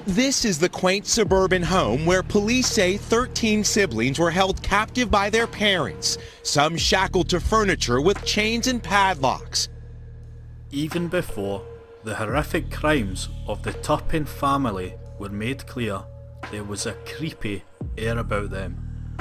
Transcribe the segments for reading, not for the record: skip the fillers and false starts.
This is the quaint suburban home where police say 13 siblings were held captive by their parents, some shackled to furniture with chains and padlocks. Even before the horrific crimes of the Turpin family were made clear, there was a creepy air about them.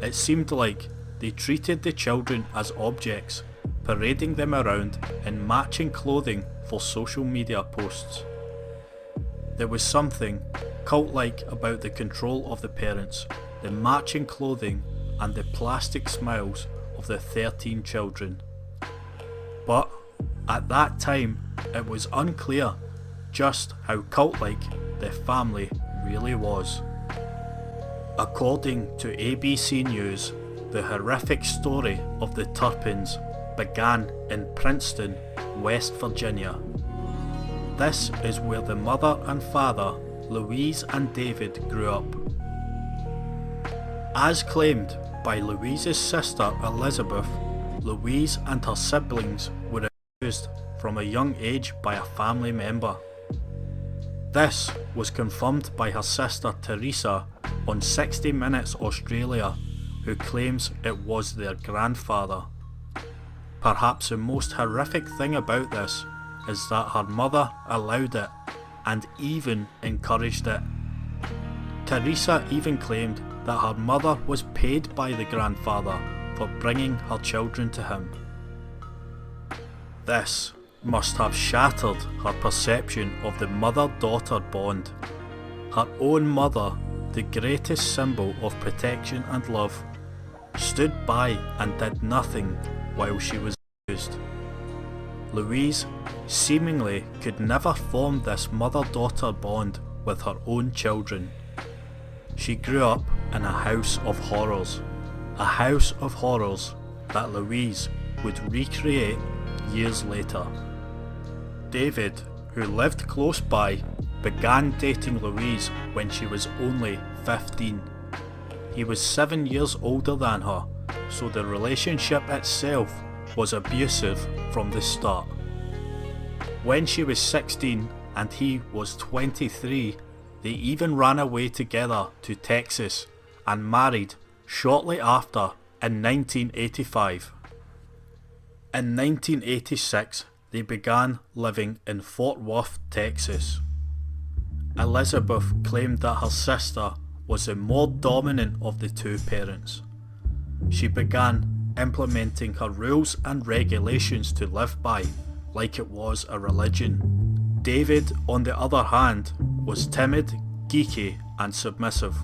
It seemed like they treated the children as objects, parading them around in matching clothing for social media posts. There was something cult-like about the control of the parents, the matching clothing and the plastic smiles of the 13 children. But at that time it was unclear just how cult-like the family really was. According to ABC News, the horrific story of the Turpins began in Princeton, West Virginia. This is where the mother and father, Louise and David, grew up. As claimed by Louise's sister Elizabeth, Louise and her siblings were abused from a young age by a family member. This was confirmed by her sister Teresa on 60 Minutes Australia, who claims it was their grandfather. Perhaps the most horrific thing about this is that her mother allowed it and even encouraged it. Teresa even claimed that her mother was paid by the grandfather for bringing her children to him. This must have shattered her perception of the mother-daughter bond. Her own mother, the greatest symbol of protection and love, stood by and did nothing while she was abused. Louise seemingly could never form this mother-daughter bond with her own children. She grew up in a house of horrors that Louise would recreate years later. David, who lived close by, began dating Louise when she was only 15. He was 7 years older than her, so the relationship itself was abusive from the start. When she was 16 and he was 23, they even ran away together to Texas and married shortly after in 1985. In 1986, they began living in Fort Worth, Texas. Elizabeth claimed that her sister was the more dominant of the two parents. She began implementing her rules and regulations to live by, like it was a religion. David, on the other hand, was timid, geeky and submissive.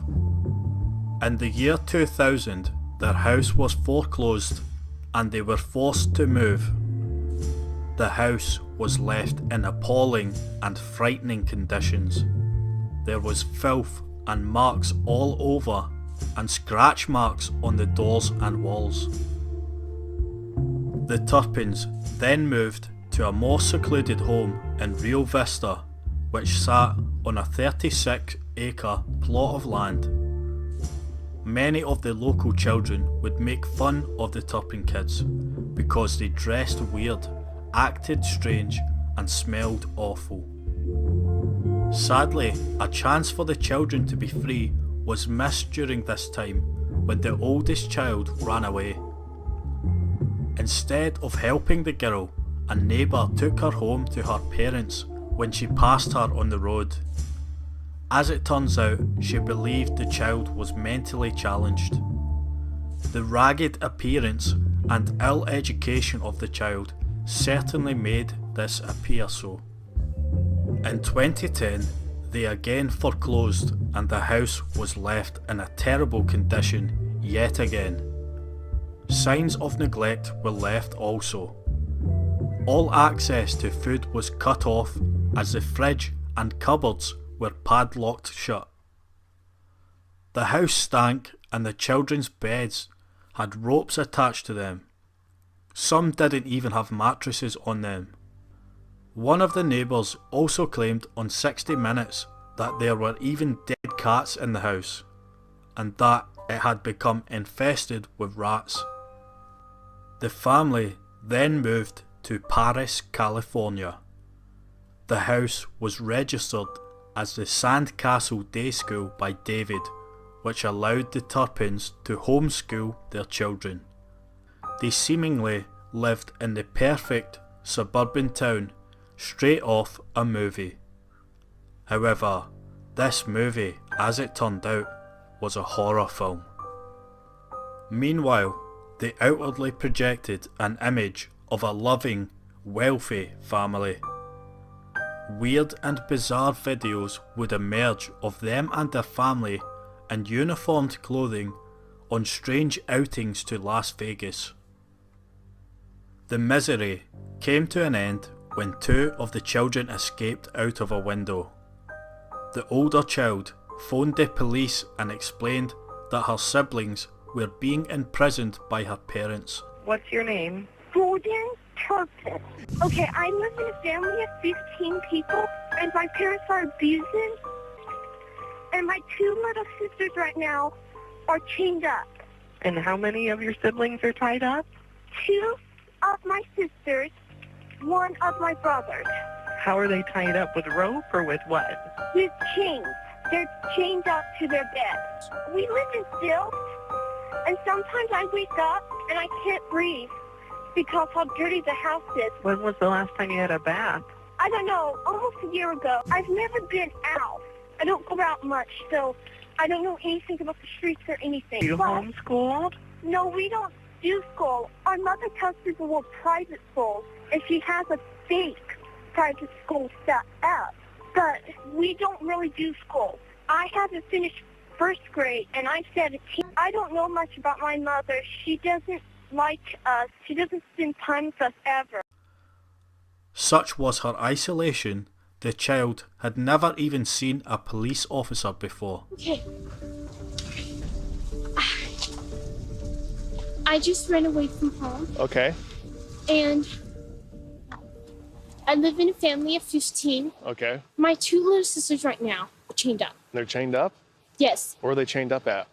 In the year 2000, their house was foreclosed and they were forced to move. The house was left in appalling and frightening conditions. There was filth and marks all over and scratch marks on the doors and walls. The Turpins then moved to a more secluded home in Rio Vista, which sat on a 36-acre plot of land. Many of the local children would make fun of the Turpin kids because they dressed weird, acted strange and smelled awful. Sadly, a chance for the children to be free was missed during this time when the oldest child ran away. Instead of helping the girl, a neighbour took her home to her parents when she passed her on the road. As it turns out, she believed the child was mentally challenged. The ragged appearance and ill education of the child certainly made this appear so. In 2010, they again foreclosed and the house was left in a terrible condition yet again. Signs of neglect were left also. All access to food was cut off as the fridge and cupboards were padlocked shut. The house stank and the children's beds had ropes attached to them. Some didn't even have mattresses on them. One of the neighbours also claimed on 60 Minutes that there were even dead cats in the house, and that it had become infested with rats. The family then moved to Perris, California. The house was registered as the Sandcastle Day School by David, which allowed the Turpins to homeschool their children. They seemingly lived in the perfect suburban town straight off a movie. However, this movie, as it turned out, was a horror film. Meanwhile, they outwardly projected an image of a loving, wealthy family. Weird and bizarre videos would emerge of them and their family in uniformed clothing on strange outings to Las Vegas. The misery came to an end when two of the children escaped out of a window. The older child phoned the police and explained that her siblings were being imprisoned by her parents. What's your name? Golden Turpin. Okay, I live in a family of 15 people, and my parents are abusing, and my two little sisters right now are chained up. And how many of your siblings are tied up? Two of my sisters, one of my brothers. How are they tied up, with rope or with what? With chains. They're chained up to their beds. We live in stilts, and sometimes I wake up and I can't breathe because how dirty the house is. When was the last time you had a bath? I don't know, almost a year ago. I've never been out. I don't go out much, so I don't know anything about the streets or anything. You But homeschooled? no, we don't do school. Our mother tells people we're private schools, and she has a fake private school set up. But we don't really do school. I haven't finished first grade, and I'm 17. I don't know much about my mother. She doesn't like us. She doesn't spend time with us ever. Such was her isolation, the child had never even seen a police officer before. Okay. I just ran away from home. Okay. And I live in a family of 15. Okay. My two little sisters right now are chained up. They're chained up? Yes, Where are they chained up at?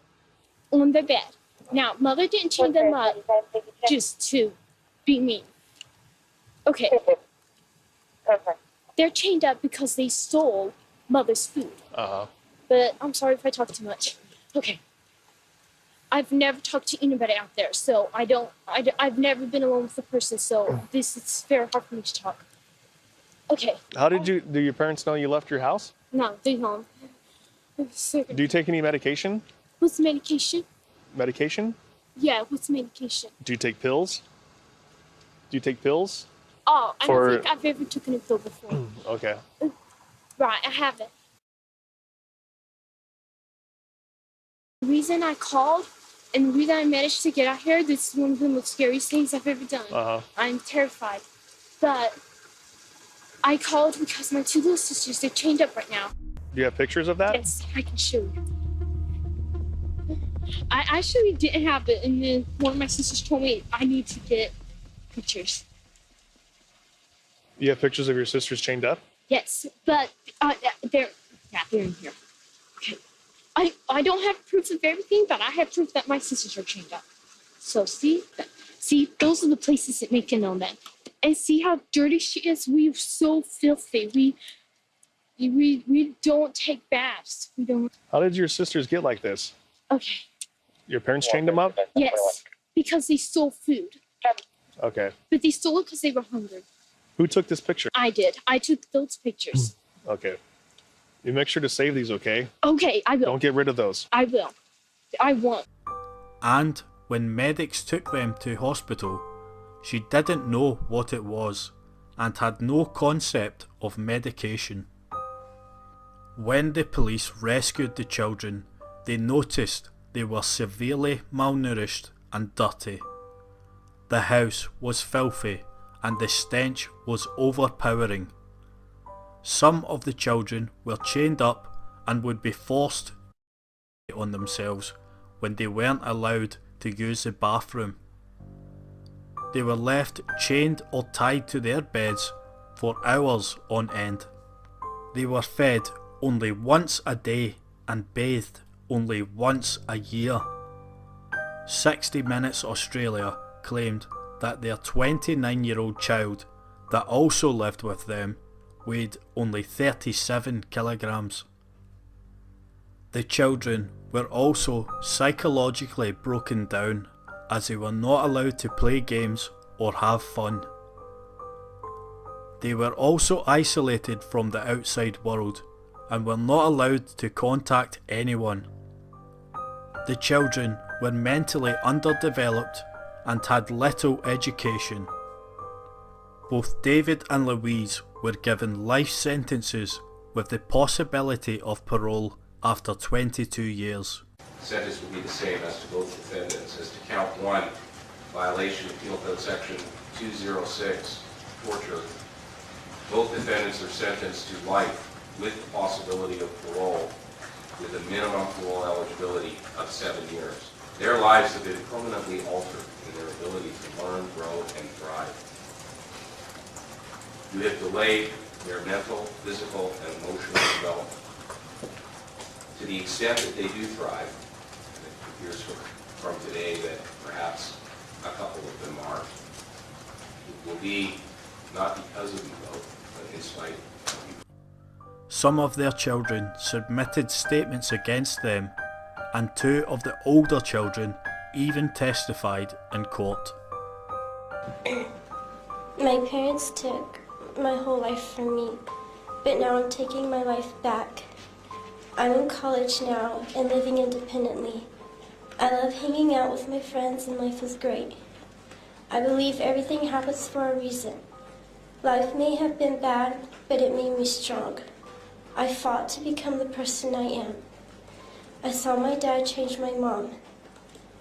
on their bed. Now, mother didn't chain them up just to be mean. Okay. They're chained up because they stole mother's food. Uh-huh. But I'm sorry if I talk too much. Okay. I've never talked to anybody out there, so I've never been alone with a person, so this is very hard for me to talk. Okay. How did do your parents know you left your house? No, they're home. Do you take any medication? What's medication? Medication? Yeah, what's medication? Do you take pills? Do you take pills? Oh, I For- don't think I've ever taken a pill before. Okay. Right, I haven't. The reason I called and the reason I managed to get out here, this is one of the most scariest things I've ever done. Uh-huh. I'm terrified. But I called because my two little sisters, they're chained up right now. Do you have pictures of that? Yes, I can show you. I actually didn't have it, and then one of my sisters told me I need to get pictures. You have pictures of your sisters chained up? Yes, but they're in here. Okay. I don't have proof of everything, but I have proof that my sisters are chained up. So see, those are the places that make it known then. And see how dirty she is? We are so filthy. We don't take baths. We don't. How did your sisters get like this? Okay. Your parents chained them up? Yes, because they stole food. Okay. But they stole it because they were hungry. Who took this picture? I did. I took those pictures. Okay. You make sure to save these, okay? Okay, I will. Don't get rid of those. I will. I won't. And when medics took them to hospital, she didn't know what it was and had no concept of medication. When the police rescued the children, they noticed they were severely malnourished and dirty. The house was filthy and the stench was overpowering. Some of the children were chained up and would be forced on themselves when they weren't allowed to use the bathroom. They were left chained or tied to their beds for hours on end. They were fed only once a day and bathed only once a year. 60 Minutes Australia claimed that their 29-year-old child that also lived with them weighed only 37 kilograms. The children were also psychologically broken down as they were not allowed to play games or have fun. They were also isolated from the outside world and were not allowed to contact anyone. The children were mentally underdeveloped and had little education. Both David and Louise were given life sentences with the possibility of parole after 22 years. The sentence will be the same as to both defendants. As to count one, violation of Penal Code Section 206, torture, both defendants are sentenced to life with the possibility of parole, with a minimum parole eligibility of 7 years. Their lives have been permanently altered in their ability to learn, grow, and thrive. You have delayed their mental, physical, and emotional development. To the extent that they do thrive, and it appears from today that perhaps a couple of them are, it will be not because of you both, but in spite of you. Some of their children submitted statements against them, and 2 of the older children even testified in court. My parents took my whole life from me, but now I'm taking my life back. I'm in college now and living independently. I love hanging out with my friends and life is great. I believe everything happens for a reason. Life may have been bad, but it made me strong. I fought to become the person I am. I saw my dad change my mom.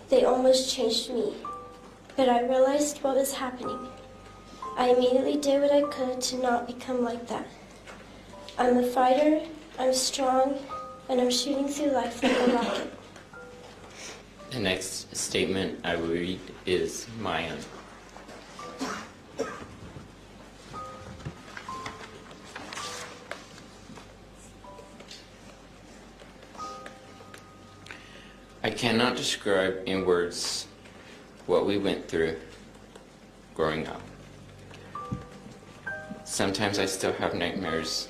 They almost changed me, but I realized what was happening. I immediately did what I could to not become like that. I'm a fighter, I'm strong, and I'm shooting through life like a rocket. The next statement I will read is my own. I cannot describe in words what we went through growing up. Sometimes I still have nightmares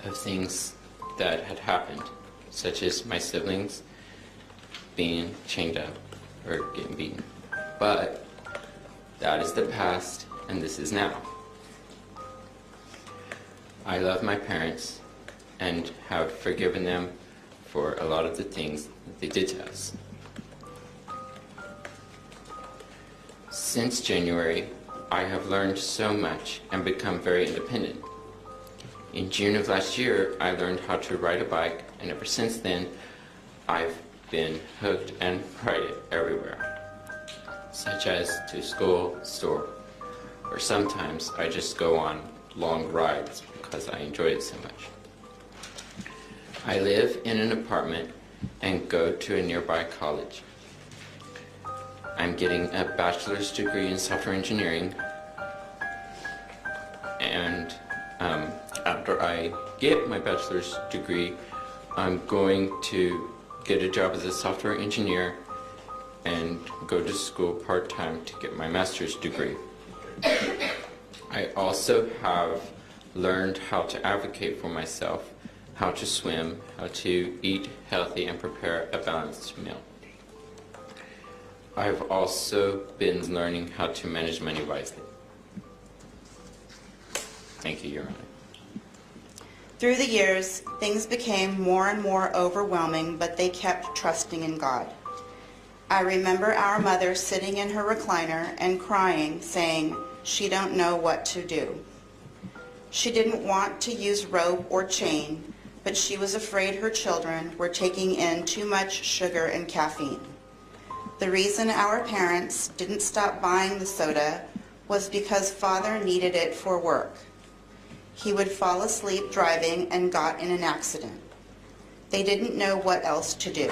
of things that had happened, such as my siblings being chained up or getting beaten. But that is the past and this is now. I love my parents and have forgiven them for a lot of the things that they did to us. Since January, I have learned so much and become very independent. In June of last year, I learned how to ride a bike, and ever since then, I've been hooked and ride it everywhere, such as to school, store, or sometimes I just go on long rides because I enjoy it so much. I live in an apartment and go to a nearby college. I'm getting a bachelor's degree in software engineering, and after I get my bachelor's degree, I'm going to get a job as a software engineer and go to school part-time to get my master's degree. I also have learned how to advocate for myself, how to swim, how to eat healthy and prepare a balanced meal. I've also been learning how to manage money wisely. Thank you, Your Honor. Through the years, things became more and more overwhelming, but they kept trusting in God. I remember our mother sitting in her recliner and crying, saying she don't know what to do. She didn't want to use rope or chain, but she was afraid her children were taking in too much sugar and caffeine. The reason our parents didn't stop buying the soda was because Father needed it for work. He would fall asleep driving and got in an accident. They didn't know what else to do.